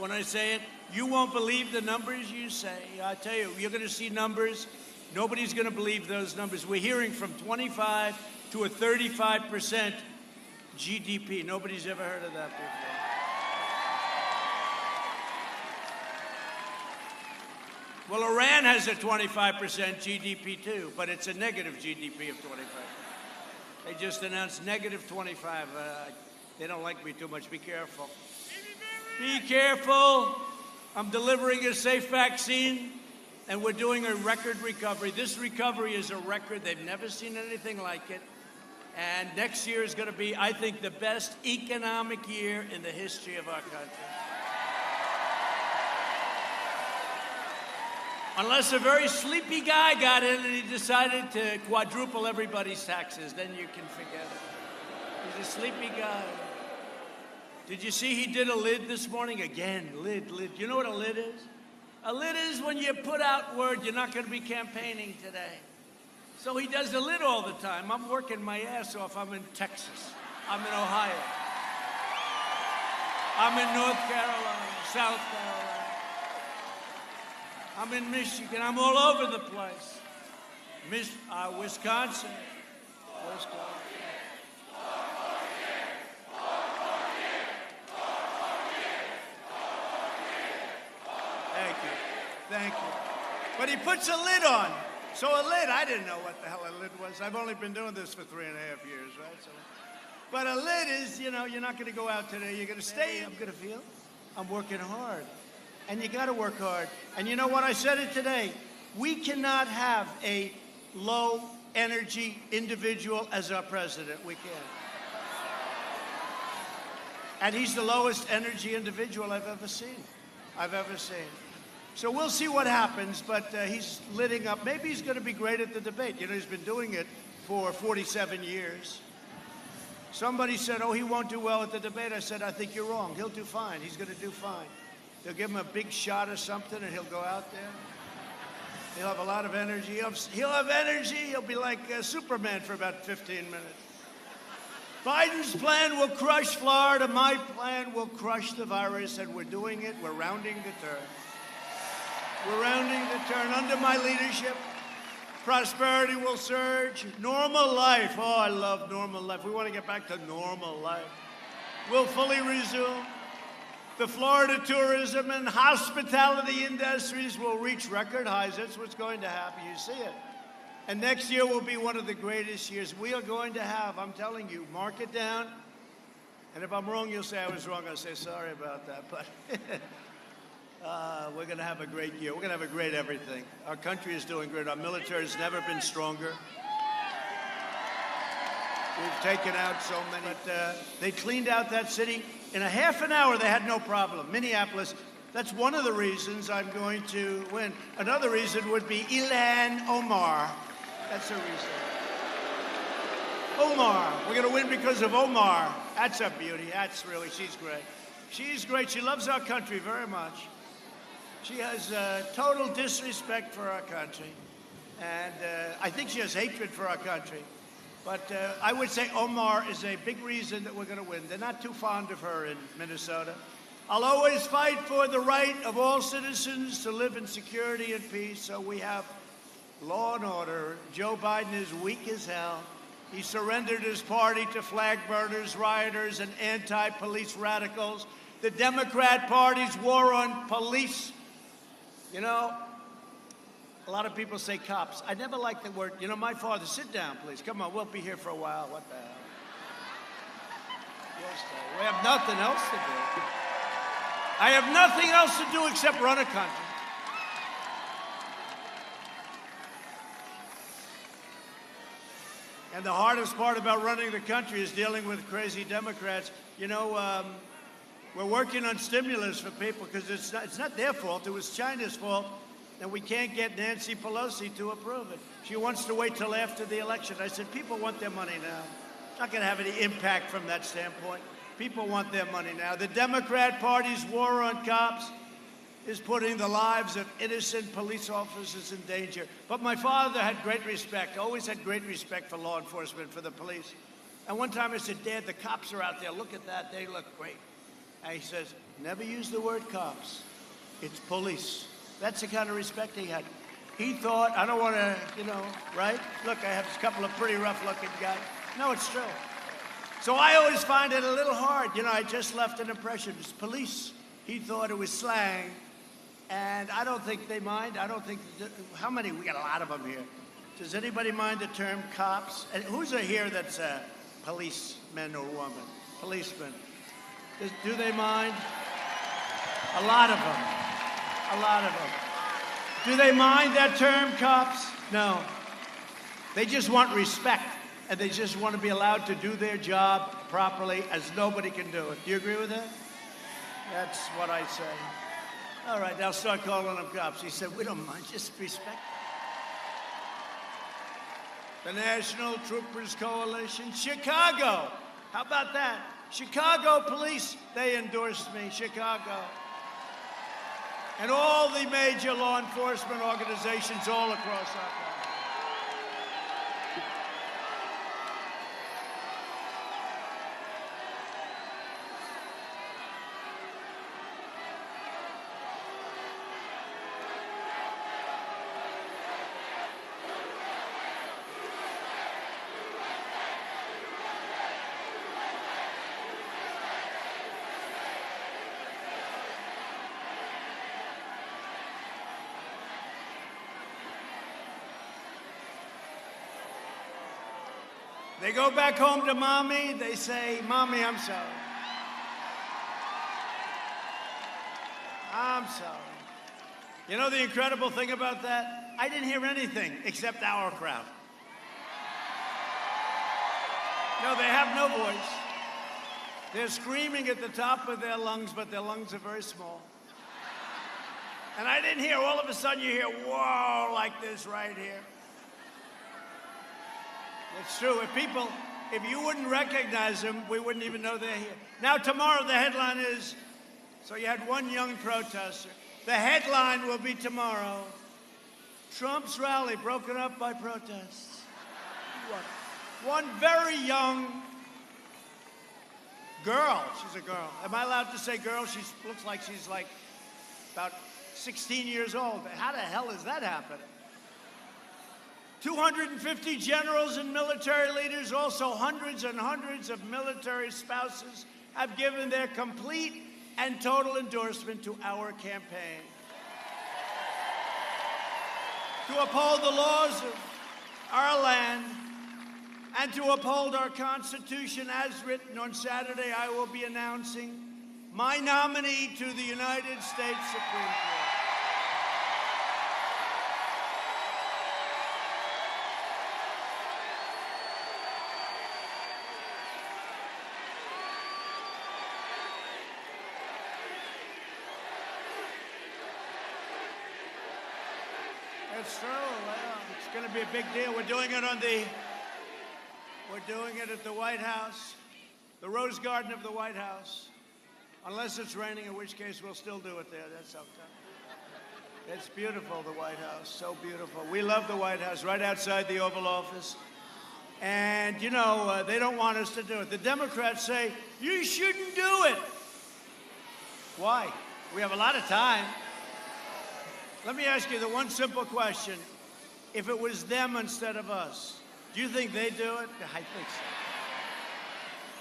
when I say it. You won't believe the numbers you say. I tell you, you're going to see numbers. Nobody's going to believe those numbers. We're hearing from 25 to a 35% GDP. Nobody's ever heard of that before. Well, Iran has a 25% GDP too, but it's a negative GDP of 25. They just announced negative 25. They don't like me too much. Be careful. Be careful. I'm delivering a safe vaccine, and we're doing a record recovery. This recovery is a record. They've never seen anything like it. And next year is going to be, I think, the best economic year in the history of our country. Unless a very sleepy guy got in and he decided to quadruple everybody's taxes, then you can forget it. He's a sleepy guy. Did you see he did a lid this morning? Again, lid. You know what a lid is? A lid is when you put out word you're not going to be campaigning today. So he does a lid all the time. I'm working my ass off. I'm in Texas. I'm in Ohio. I'm in North Carolina, South Carolina. I'm in Michigan. I'm all over the place. Wisconsin. Thank you. But he puts a lid on. So a lid, I didn't know what the hell a lid was. I've only been doing this for 3.5 years, right? But a lid is, you're not going to go out today. You're going to stay. I'm going to feel. I'm working hard. And you got to work hard. And you know what? I said it today. We cannot have a low-energy individual as our president. We can't. And he's the lowest energy individual I've ever seen. So we'll see what happens, but he's lidding up. Maybe he's going to be great at the debate. You know, he's been doing it for 47 years. Somebody said, oh, he won't do well at the debate. I said, I think you're wrong. He'll do fine. He's going to do fine. They'll give him a big shot or something, and he'll go out there. He'll have a lot of energy. He'll have energy. He'll be like Superman for about 15 minutes. Biden's plan will crush Florida. My plan will crush the virus, and we're doing it. We're rounding the turn. We're rounding the turn. Under my leadership, prosperity will surge. Normal life. Oh, I love normal life. We want to get back to normal life. We'll fully resume. The Florida tourism and hospitality industries will reach record highs. That's what's going to happen. You see it. And next year will be one of the greatest years we are going to have. I'm telling you, mark it down. And if I'm wrong, you'll say I was wrong. I'll say sorry about that. But we're going to have a great year. We're going to have a great everything. Our country is doing great. Our military has never been stronger. We've taken out so many. But they cleaned out that city. In a half an hour, they had no problem. Minneapolis, that's one of the reasons I'm going to win. Another reason would be Ilhan Omar. That's a reason. Omar. We're going to win because of Omar. That's a beauty. She's great. She's great. She loves our country very much. She has total disrespect for our country. And I think she has hatred for our country. But I would say Omar is a big reason that we're going to win. They're not too fond of her in Minnesota. I'll always fight for the right of all citizens to live in security and peace. So we have law and order. Joe Biden is weak as hell. He surrendered his party to flag burners, rioters, and anti-police radicals. The Democrat Party's war on police. You know, a lot of people say cops. I never liked the word. You know, my father, sit down, please. Come on, we'll be here for a while. What the hell? Yes, sir. We have nothing else to do. I have nothing else to do except run a country. And the hardest part about running the country is dealing with crazy Democrats. You know, we're working on stimulus for people because it's not their fault. It was China's fault. And we can't get Nancy Pelosi to approve it. She wants to wait till after the election. I said, people want their money now. It's not going to have any impact from that standpoint. People want their money now. The Democrat Party's war on cops is putting the lives of innocent police officers in danger. But my father had great respect, always had great respect for law enforcement, for the police. And one time I said, Dad, the cops are out there. Look at that. They look great. And he says, Never used the word cops. It's police. That's the kind of respect he had. He thought, I don't want to, right? Look, I have a couple of pretty rough-looking guys. No, it's true. So I always find it a little hard. I just left an impression. It's police. He thought it was slang. And I don't think they mind. I don't think, how many? We got a lot of them here. Does anybody mind the term cops? And who's here that's a policeman or woman? Policeman. Do they mind? A lot of them. A lot of them. Do they mind that term, cops? No. They just want respect, and they just want to be allowed to do their job properly, as nobody can do it. Do you agree with that? That's what I say. All right, now start calling them cops. He said, we don't mind, just respect. The National Troopers Coalition, Chicago. How about that? Chicago police, they endorsed me, Chicago. And all the major law enforcement organizations all across our country. They go back home to mommy, they say, Mommy, I'm sorry. I'm sorry. You know the incredible thing about that? I didn't hear anything except our crowd. No, they have no voice. They're screaming at the top of their lungs, but their lungs are very small. And I didn't hear, all of a sudden you hear, whoa, like this right here. It's true. If you wouldn't recognize them, we wouldn't even know they're here. Now, tomorrow, the headline is, so you had one young protester. The headline will be tomorrow, Trump's rally broken up by protests. One very young girl. She's a girl. Am I allowed to say girl? She looks like she's like about 16 years old. How the hell is that happening? 250 generals and military leaders, also hundreds and hundreds of military spouses, have given their complete and total endorsement to our campaign. To uphold the laws of our land and to uphold our Constitution as written. On Saturday, I will be announcing my nominee to the United States Supreme Court. It's true. It's going to be a big deal. We're doing it at the White House, the Rose Garden of the White House. Unless it's raining, in which case we'll still do it there. That's okay. It's beautiful, the White House. So beautiful. We love the White House, right outside the Oval Office. And, they don't want us to do it. The Democrats say, you shouldn't do it. Why? We have a lot of time. Let me ask you the one simple question. If it was them instead of us, do you think they'd do it? I think so.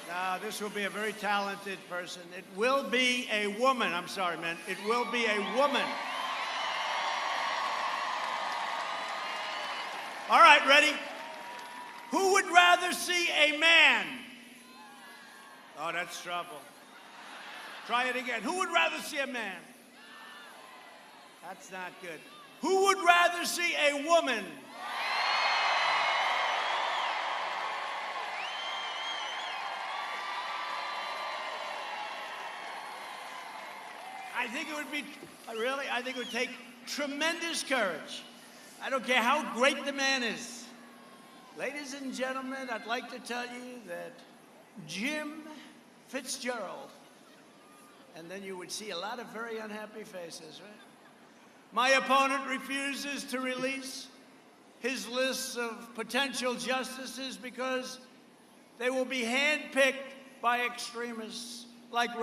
Now, this will be a very talented person. It will be a woman. I'm sorry, man. It will be a woman. All right, ready? Who would rather see a man? Oh, that's trouble. Try it again. Who would rather see a man? That's not good. Who would rather see a woman? I think it would take tremendous courage. I don't care how great the man is. Ladies and gentlemen, I'd like to tell you that Jim Fitzgerald, and then you would see a lot of very unhappy faces, right? My opponent refuses to release his lists of potential justices because they will be handpicked by extremists like